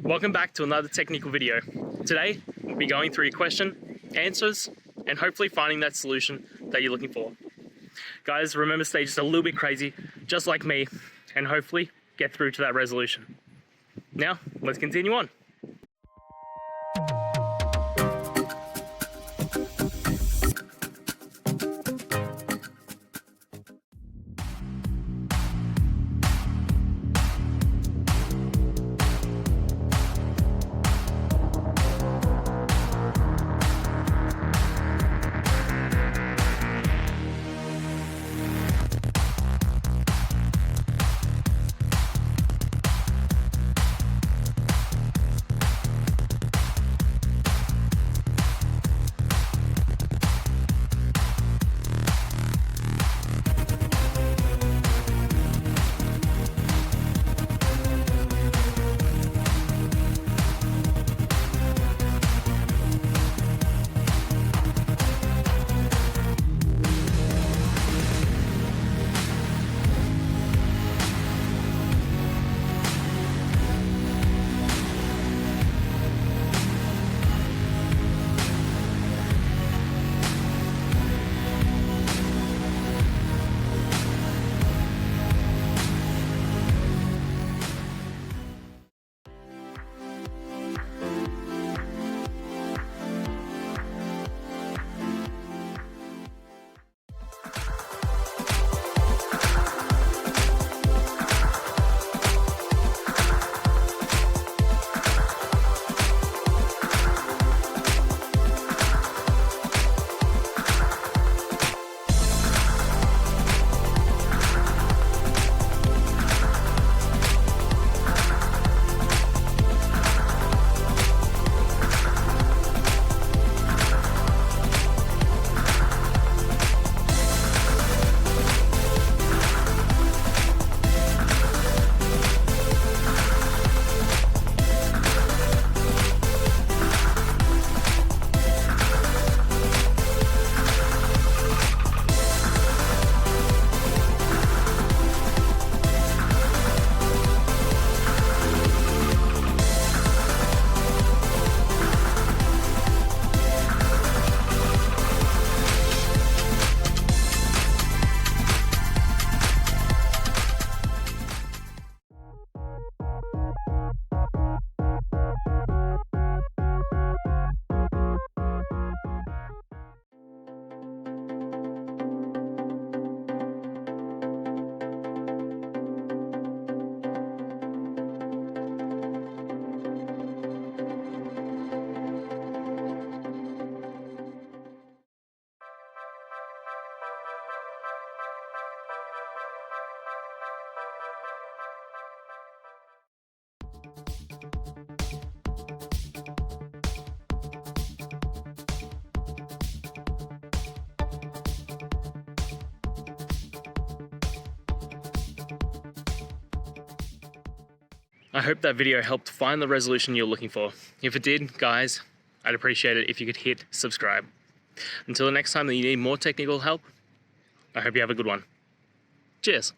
Welcome back to another technical video. Today, we'll be going through your question, answers, and hopefully finding that solution that you're looking for. Guys, remember, stay just a little bit crazy, just like me, and hopefully get through to that resolution. Now, let's continue on. I hope that video helped find the resolution you're looking for. If it did, guys, I'd appreciate it if you could hit subscribe. Until the next time that you need more technical help, I hope you have a good one. Cheers.